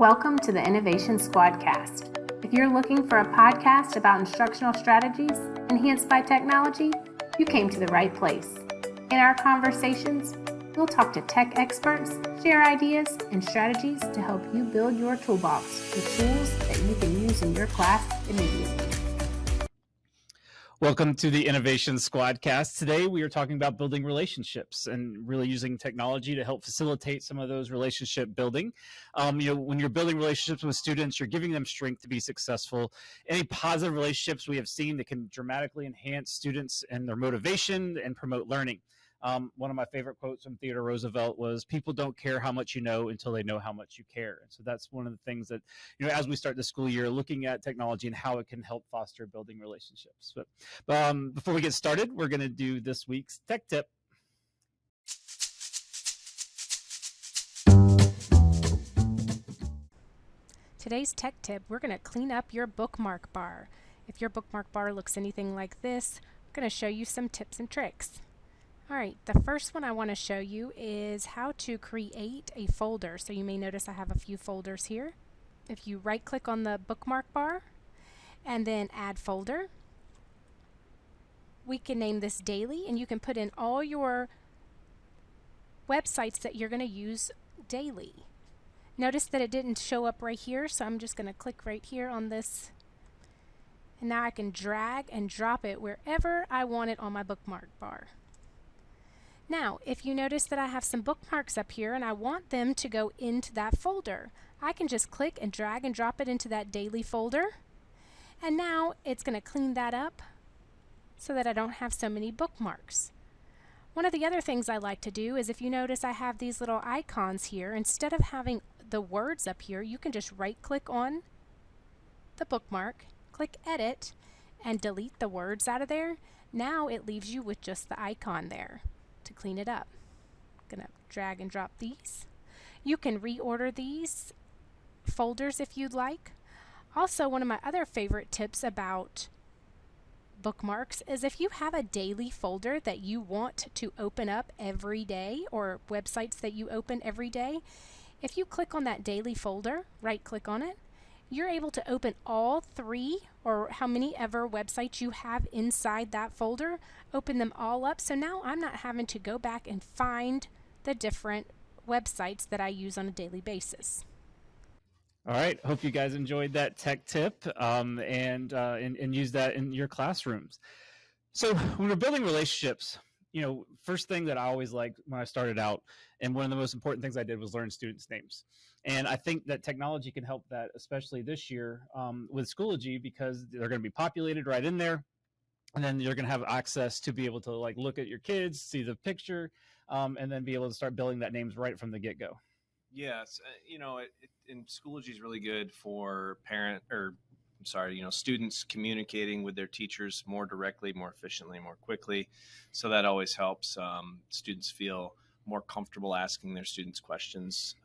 Welcome to the Innovation Squadcast. If you're looking for a podcast about instructional strategies enhanced by technology, you came to the right place. In our conversations, we'll talk to tech experts, share ideas and strategies to help you build your toolbox with tools that you can use in your class immediately. Welcome to the Innovation Squadcast. Today we are talking about building relationships and really using technology to help facilitate some of those relationship building. When you're building relationships with students, you're giving them strength to be successful. Any positive relationships we have seen that can dramatically enhance students and their motivation and promote learning. One of my favorite quotes from Theodore Roosevelt was, "People don't care how much you know until they know how much you care." And so that's one of the things that, as we start the school year, looking at technology and how it can help foster building relationships. But before we get started, we're going to do this week's tech tip. Today's tech tip, we're going to clean up your bookmark bar. If your bookmark bar looks anything like this, we're going to show you some tips and tricks. Alright, the first one I want to show you is how to create a folder. So you may notice I have a few folders here. If you right click on the bookmark bar and then add folder, we can name this daily and you can put in all your websites that you're going to use daily. Notice that it didn't show up right here, so I'm just going to click right here on this. And now I can drag and drop it wherever I want it on my bookmark bar. Now, if you notice that I have some bookmarks up here and I want them to go into that folder, I can just click and drag and drop it into that daily folder. And now it's going to clean that up so that I don't have so many bookmarks. One of the other things I like to do is, if you notice I have these little icons here, instead of having the words up here, you can just right click on the bookmark, click edit, and delete the words out of there. Now it leaves you with just the icon there to clean it up. I'm gonna drag and drop these. You can reorder these folders if you'd like. Also, one of my other favorite tips about bookmarks is if you have a daily folder that you want to open up every day, or websites that you open every day, if you click on that daily folder, right click on it, you're able to open all three or how many ever websites you have inside that folder, open them all up. So now I'm not having to go back and find the different websites that I use on a daily basis. All right, hope you guys enjoyed that tech tip and use that in your classrooms. So when we're building relationships, first thing that I always liked when I started out, and one of the most important things I did, was learn students' names. And I think that technology can help that, especially this year with Schoology, because they're going to be populated right in there. And then you're going to have access to be able to look at your kids, see the picture, and then be able to start building that names right from the get-go. Yes, and Schoology is really good for students communicating with their teachers more directly, more efficiently, more quickly. So that always helps students feel more comfortable asking their students questions,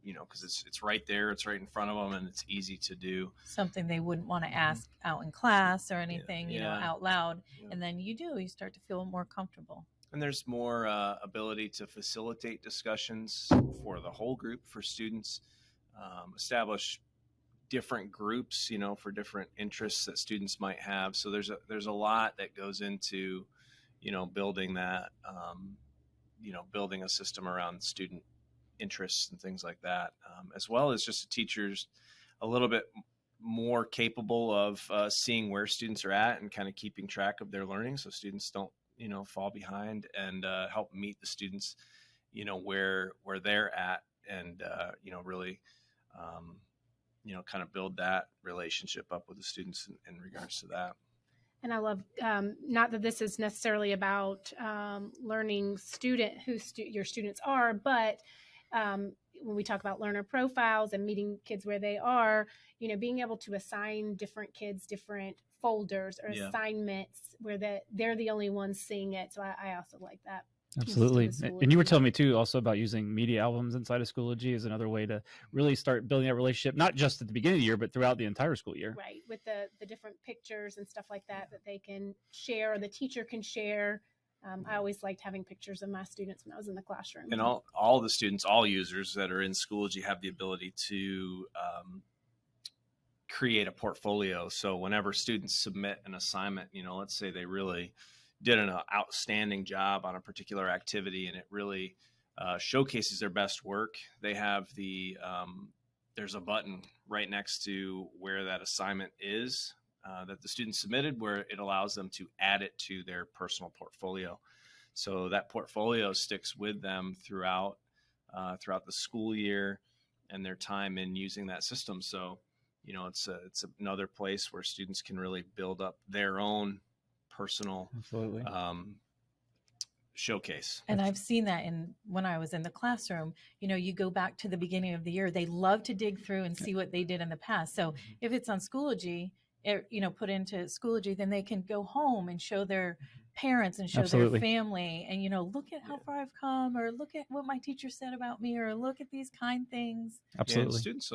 because it's right there, it's right in front of them, and it's easy to do. Something they wouldn't want to ask out in class or anything, out loud. Yeah. And then you start to feel more comfortable. And there's more ability to facilitate discussions for the whole group, for students, establish different groups, for different interests that students might have. So there's a lot that goes into, building that, building a system around student interests and things like that, as well as just teachers a little bit more capable of seeing where students are at and kind of keeping track of their learning, so students don't fall behind, and help meet the students where they're at, and really kind of build that relationship up with the students in regards to that. And I love, not that this is necessarily about learning who your students are, but when we talk about learner profiles and meeting kids where they are, being able to assign different kids different folders or assignments where they're the only ones seeing it. So I also like that. Absolutely. And you were telling me too also about using media albums inside of Schoology as another way to really start building that relationship, not just at the beginning of the year, but throughout the entire school year. Right. With the different pictures and stuff like that they can share, or the teacher can share I always liked having pictures of my students when I was in the classroom. And all the students, all users that are in Schoology have the ability to create a portfolio. So whenever students submit an assignment, let's say they really did an outstanding job on a particular activity and it really showcases their best work, they have there's a button right next to where that assignment is that the student submitted, where it allows them to add it to their personal portfolio. So that portfolio sticks with them throughout the school year and their time in using that system. So, it's another place where students can really build up their own personal showcase. And I've seen that when I was in the classroom, you go back to the beginning of the year, they love to dig through and see what they did in the past. So if it's on Schoology, put into Schoology, then they can go home and show their parents and show their family and, look at how far I've come, or look at what my teacher said about me, or look at these kind things. Absolutely. And students,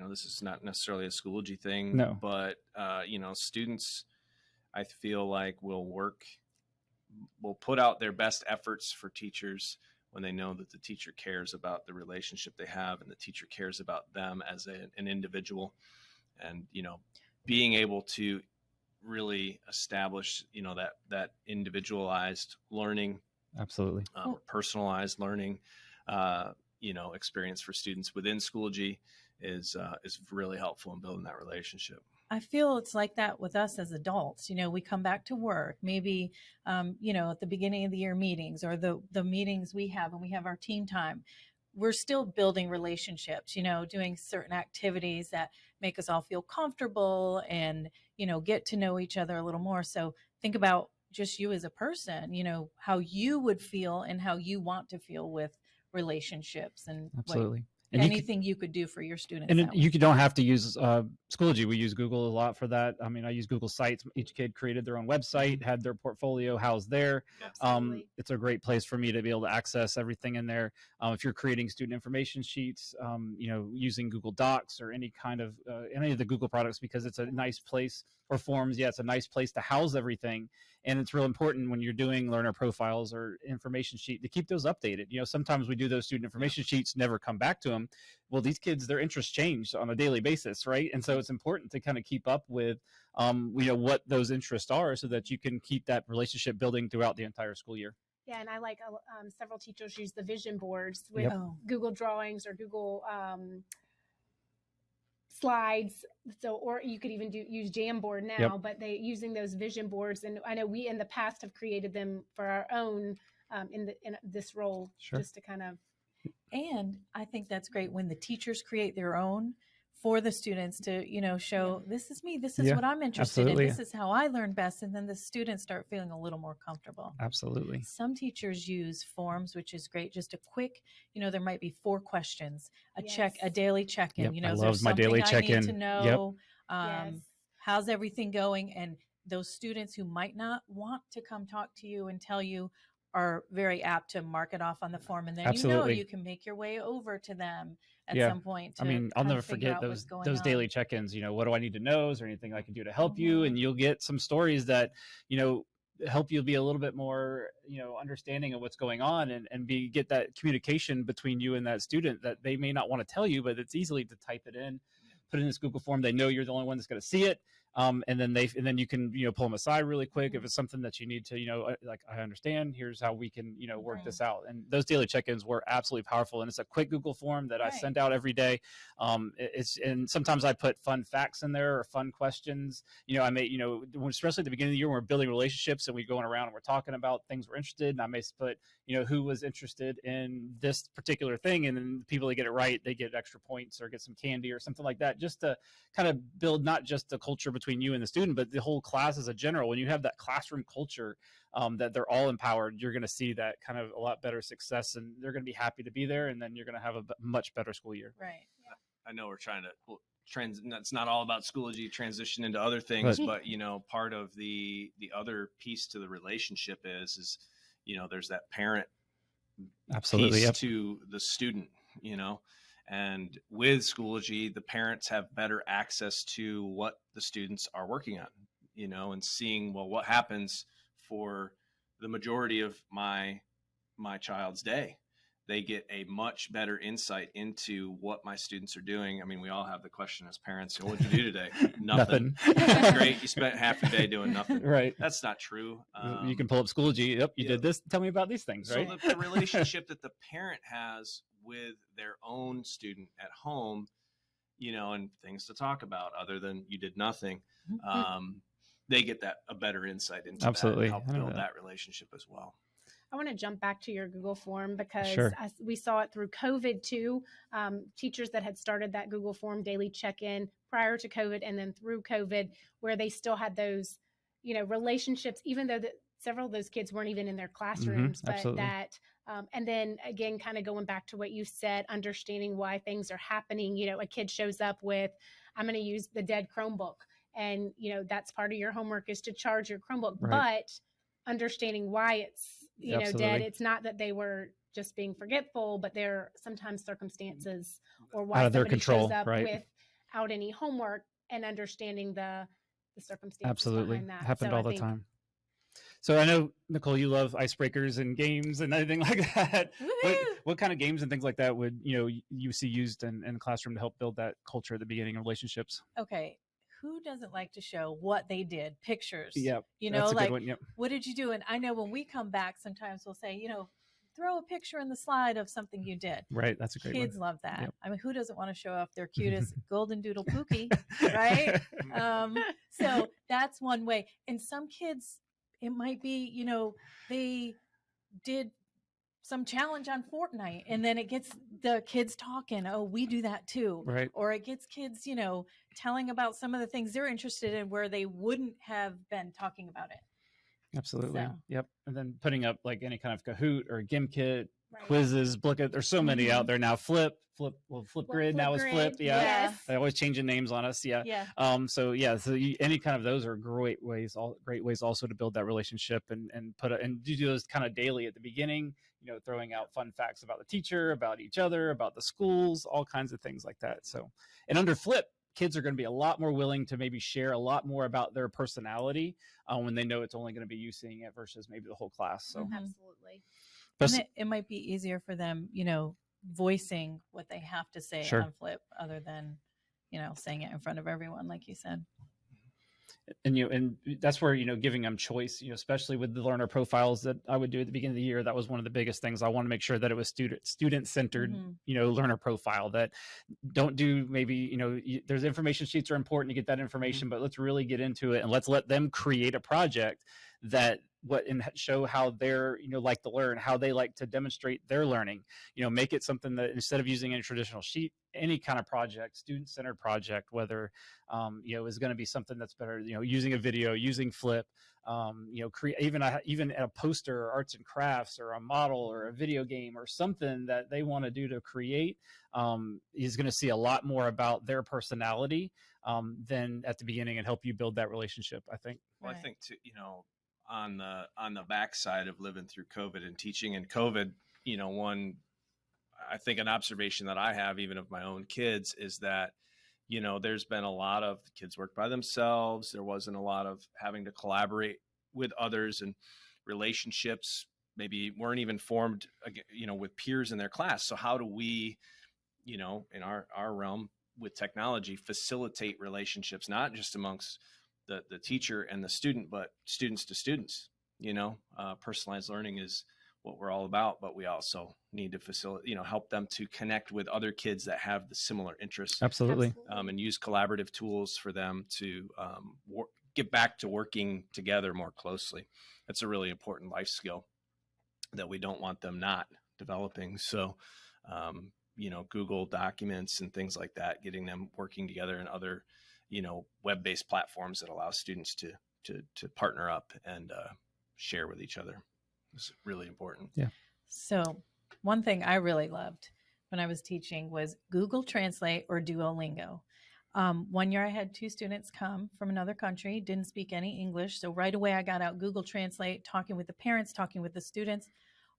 this is not necessarily a Schoology thing, but, students, I feel like will put out their best efforts for teachers when they know that the teacher cares about the relationship they have and the teacher cares about them as an individual. And, being able to really establish, that individualized learning, absolutely, personalized learning, experience for students within Schoology is really helpful in building that relationship. I feel it's like that with us as adults. We come back to work, maybe, at the beginning of the year meetings, or the meetings we have when we have our team time. We're still building relationships, doing certain activities that make us all feel comfortable and, get to know each other a little more. So think about just you as a person, how you would feel and how you want to feel with relationships, and absolutely. And anything you could do for your students. And you don't have to use Schoology. We use Google a lot for that. I mean, I use Google Sites. Each kid created their own website, had their portfolio housed there. It's a great place for me to be able to access everything in there. If you're creating student information sheets, using Google Docs or any kind of any of the Google products, because it's a nice place, or Forms. Yeah, it's a nice place to house everything. And it's real important when you're doing learner profiles or information sheet to keep those updated. Sometimes we do those student information sheets, never come back to them. Well, these kids, their interests change on a daily basis, right? And so it's important to kind of keep up with, what those interests are, so that you can keep that relationship building throughout the entire school year. Yeah, and I like several teachers use the vision boards with Google Drawings or Google Slides. So, or you could even use Jamboard now, but they using those vision boards. And I know we in the past have created them for our own in this role, just to kind of. And I think that's great when the teachers create their own for the students to, show this is me, this is what I'm interested in, this is how I learn best. And then the students start feeling a little more comfortable. Absolutely. Some teachers use forms, which is great. Just a quick, there might be 4 questions, a daily check-in. I love my daily check-in. I need to know, how's everything going? And those students who might not want to come talk to you and tell you are very apt to mark it off on the form. And then, you can make your way over to them at some point. I'll never forget those daily check-ins. What do I need to know? Is there anything I can do to help you? And you'll get some stories that, help you be a little bit more, understanding of what's going on, and get that communication between you and that student that they may not want to tell you, but it's easily to type it in, put it in this Google form. They know you're the only one that's going to see it. And then you can, pull them aside really quick if it's something that you need to, like, I understand, here's how we can, work this out. And those daily check-ins were absolutely powerful. And it's a quick Google form that I send out every day. And sometimes I put fun facts in there or fun questions. I may, especially at the beginning of the year when we're building relationships and we're going around and we're talking about things we're interested in, I may put, who was interested in this particular thing. And then the people that get it right, they get extra points or get some candy or something like that, just to kind of build not just the culture between you and the student, but the whole class as a general. When you have that classroom culture, that they're all empowered, you're going to see that kind of a lot better success, and they're going to be happy to be there. And then you're going to have a much better school year. Right. Yeah. I know we're trying to it's not all about Schoology, transition into other things, but part of the other piece to the relationship is there's that parent piece to the student, and with Schoology, the parents have better access to what the students are working on, and seeing, well, what happens for the majority of my child's day. They get a much better insight into what my students are doing. I mean, we all have the question as parents, what did you do today? Nothing. That's great. You spent half your day doing nothing. Right. That's not true. You can pull up Schoology. Yep, you did this. Tell me about these things, right? So the relationship that the parent has with their own student at home, and things to talk about other than you did nothing, they get a better insight into Absolutely. that and help build that relationship as well. I want to jump back to your Google form because Sure. we saw it through COVID too. Teachers that had started that Google form daily check-in prior to COVID and then through COVID, where they still had those, relationships, even though several of those kids weren't even in their classrooms, but absolutely. that, and then again, kind of going back to what you said, understanding why things are happening. A kid shows up with, I'm going to use the dead Chromebook, and that's part of your homework is to charge your Chromebook, but understanding why it's dead. It's not that they were just being forgetful, but there are sometimes circumstances or why out of their somebody control, shows up right? without any homework, and understanding the circumstances Absolutely. behind that. Happened So all I the think, time. So I know, Nicole, you love icebreakers and games and everything like that. What kind of games and things like that would you see used in the classroom to help build that culture at the beginning of relationships? Okay. Who doesn't like to show what they did? Pictures. Yep. That's a good one. Yep. What did you do? And I know when we come back, sometimes we'll say, throw a picture in the slide of something you did. Right. That's a great Kids one. love that. Yep. I mean, who doesn't want to show off their cutest golden doodle pookie, right? So that's one way. And some kids, it might be, they did some challenge on Fortnite, and then it gets the kids talking. Oh, we do that too. Right. Or it gets kids, telling about some of the things they're interested in where they wouldn't have been talking about it. Absolutely. So. Yep. And then putting up like any kind of Kahoot or GimKit, quizzes, Blicket. There's so many out there now. Flipgrid now is Flip. Yeah. Yes. They always changing names on us. Yeah. Yeah. So any kind of those are great ways also to build that relationship and do those kind of daily at the beginning, throwing out fun facts about the teacher, about each other, about the schools, all kinds of things like that. So, and under Flip, kids are going to be a lot more willing to maybe share a lot more about their personality when they know it's only going to be you seeing it versus maybe the whole class. So Absolutely. And it might be easier for them, voicing what they have to say on Flip other than, saying it in front of everyone, like you said. And that's where, giving them choice, especially with the learner profiles that I would do at the beginning of the year. That was one of the biggest things. I want to make sure that it was student centered, learner profile, that don't do maybe, there's information sheets are important to get that information, but let's really get into it and let's let them create a project that and show how they're, like to learn, how they like to demonstrate their learning, make it something that instead of using a traditional sheet, any kind of project, student-centered project, whether, is going to be something that's better, using a video, using Flip, create even a poster or arts and crafts or a model or a video game or something that they want to do to create, is going to see a lot more about their personality than at the beginning and help you build that relationship, I think. Well, I think too, on the backside of living through COVID and teaching in COVID, I think an observation that I have even of my own kids is that, there's been a lot of kids work by themselves. There wasn't a lot of having to collaborate with others, and relationships maybe weren't even formed, with peers in their class. So how do we, in our realm with technology, facilitate relationships, not just amongst the teacher and the student, but students to students? Personalized learning is what we're all about, but we also need to facilitate, help them to connect with other kids that have the similar interests. Absolutely. And use collaborative tools for them to get back to working together more closely. That's a really important life skill that we don't want them not developing. So, Google Documents and things like that, getting them working together in other, web-based platforms that allow students to partner up and share with each other. It's really important. Yeah. So one thing I really loved when I was teaching was Google Translate or Duolingo. 1 year I had 2 students come from another country, didn't speak any English. So right away I got out Google Translate, talking with the parents, talking with the students.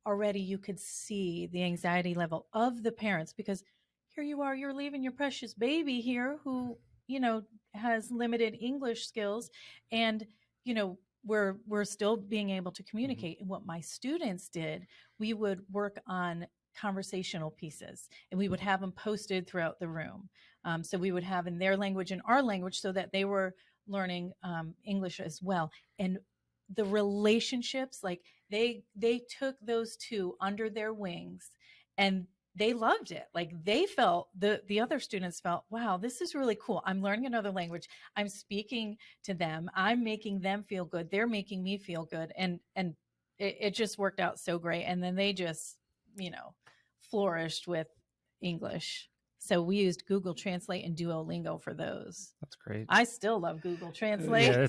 Already you could see the anxiety level of the parents, because here you are, you're leaving your precious baby here who, has limited English skills. And, we're still being able to communicate. And what my students did, we would work on conversational pieces, and we would have them posted throughout the room. So we would have in their language and our language, so that they were learning English as well. And the relationships, like they took those two under their wings, and they loved it. Like they felt, the other students felt, wow, this is really cool. I'm learning another language. I'm speaking to them. I'm making them feel good. They're making me feel good. And it just worked out so great. And then they just, flourished with English. So we used Google Translate and Duolingo for those. That's great. I still love Google Translate. Yeah,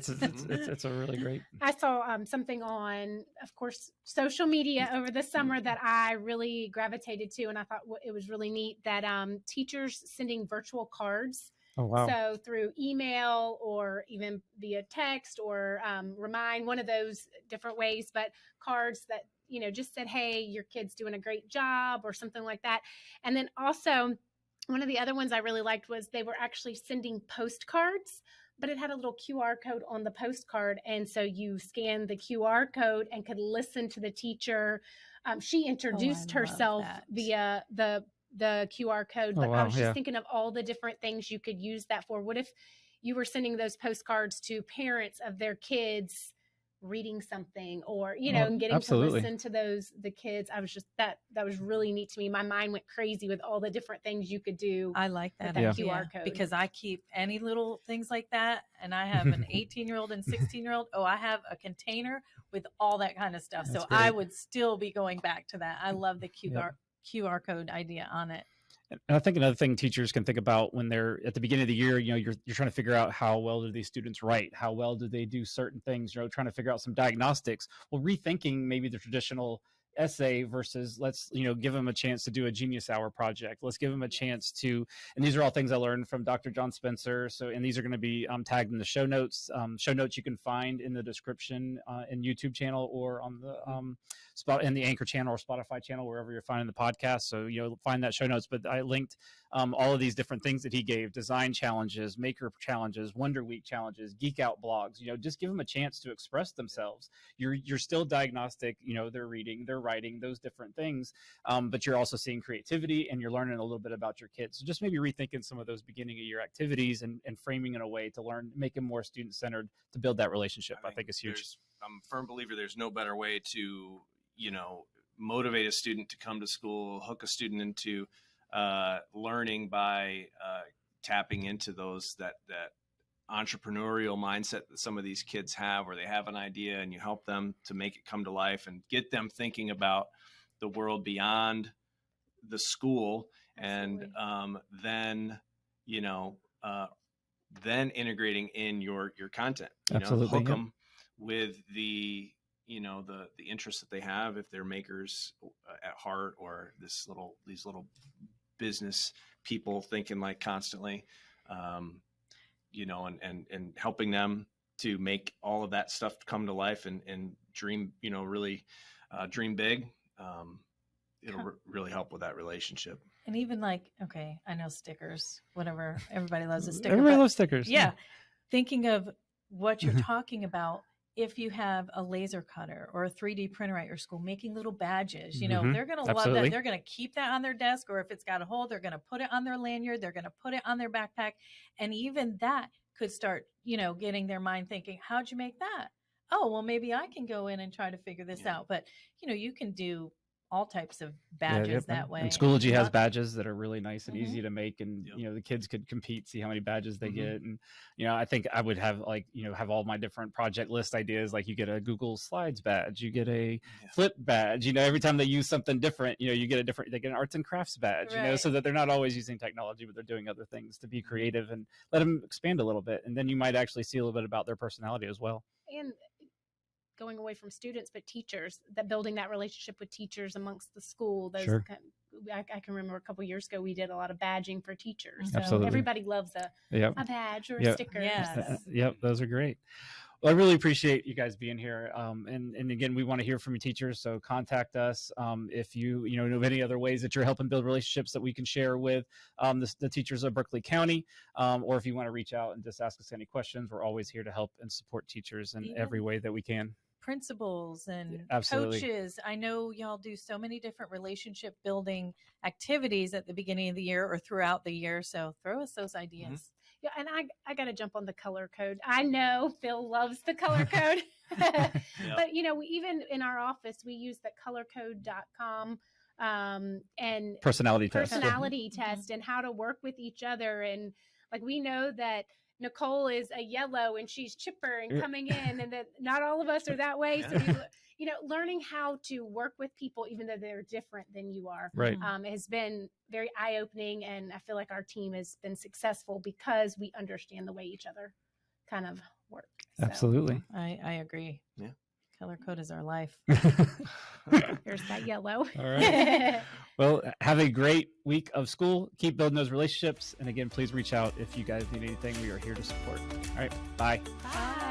it's a really great. I saw something on, of course, social media over the summer that I really gravitated to, and I thought it was really neat that teachers sending virtual cards. Oh, wow. So through email or even via text or Remind, one of those different ways, but cards that, just said, hey, your kid's doing a great job or something like that. And then also, one of the other ones I really liked was they were actually sending postcards, but it had a little QR code on the postcard. And so you scanned the QR code and could listen to the teacher. She introduced herself via the QR code, but I was just thinking of all the different things you could use that for. What if you were sending those postcards to parents of their kids reading something, or and getting absolutely. to listen to the kids? I was just that was really neat to me. My mind went crazy with all the different things you could do. I like that QR code, because I keep any little things like that, and I have an 18-year-old and 16-year-old. I have a container with all that kind of stuff. That's so great. I would still be going back to that. I love the QR code idea on it. And I think another thing teachers can think about when they're at the beginning of the year, you're trying to figure out how well do these students write? How well do they do certain things? Trying to figure out some diagnostics. Well, rethinking maybe the traditional essay versus let's give them a chance to do a Genius Hour project. Let's give them a chance to, and these are all things I learned from Dr. John Spencer. So, and these are going to be tagged in the show notes. Show notes you can find in the description in YouTube channel or on the in the Anchor channel or Spotify channel, wherever you're finding the podcast. So find that show notes. But I linked all of these different things that he gave: design challenges, maker challenges, Wonder Week challenges, geek out blogs. Just give them a chance to express themselves. You're still diagnostic. They're reading, they're writing, those different things, but you're also seeing creativity and you're learning a little bit about your kids. So just maybe rethinking some of those beginning of year activities and framing in a way to learn, make them more student centered, to build that relationship. I think is huge. I'm a firm believer there's no better way to motivate a student to come to school, hook a student into learning by tapping into that entrepreneurial mindset that some of these kids have, where they have an idea and you help them to make it come to life and get them thinking about the world beyond the school. Absolutely. And then integrating in your content, Absolutely. Hook them with the interests that they have, if they're makers at heart, or these little business people thinking like constantly, and helping them to make all of that stuff come to life and dream, really dream big. It'll really help with that relationship. And even I know stickers, whatever. Everybody loves a sticker. Everybody loves stickers. Yeah. Thinking of what you're talking about, if you have a laser cutter or a 3D printer at your school, making little badges, they're going to love that. They're going to keep that on their desk, or if it's got a hole, they're going to put it on their lanyard. They're going to put it on their backpack. And even that could start, getting their mind thinking, how'd you make that? Oh, well, maybe I can go in and try to figure this out. But, you can do all types of badges that way. And Schoology has badges that are really nice and easy to make, and the kids could compete, see how many badges they get. And I think I would have have all my different project list ideas. Like you get a Google Slides badge, you get a Flip badge. Every time they use something different, you get they get an arts and crafts badge. Right. So that they're not always using technology, but they're doing other things to be creative, and let them expand a little bit. And then you might actually see a little bit about their personality as well. And going away from students, but teachers, that building that relationship with teachers amongst the school. Those Sure. I can remember a couple of years ago, we did a lot of badging for teachers. So Absolutely. everybody loves a badge or a sticker. Yes. Yep. Those are great. Well, I really appreciate you guys being here. And again, we want to hear from you teachers. So contact us if you know of any other ways that you're helping build relationships that we can share with the teachers of Berkeley County, or if you want to reach out and just ask us any questions. We're always here to help and support teachers in every way that we can. Principals and Absolutely. coaches. I know y'all do so many different relationship building activities at the beginning of the year or throughout the year. So throw us those ideas. Mm-hmm. Yeah, and I got to jump on the color code. I know Phil loves the color code. But, we, even in our office, we use the colorcode.com and Personality test and how to work with each other. And like, we know that Nicole is a yellow and she's chipper and coming in, and that not all of us are that way. So, learning how to work with people, even though they're different than you are, right, has been very eye-opening. And I feel like our team has been successful because we understand the way each other kind of work. So. Absolutely. I agree. Yeah. Color code is our life. There's that yellow. All right. Well, have a great week of school. Keep building those relationships. And again, please reach out if you guys need anything. We are here to support. All right. Bye. Bye.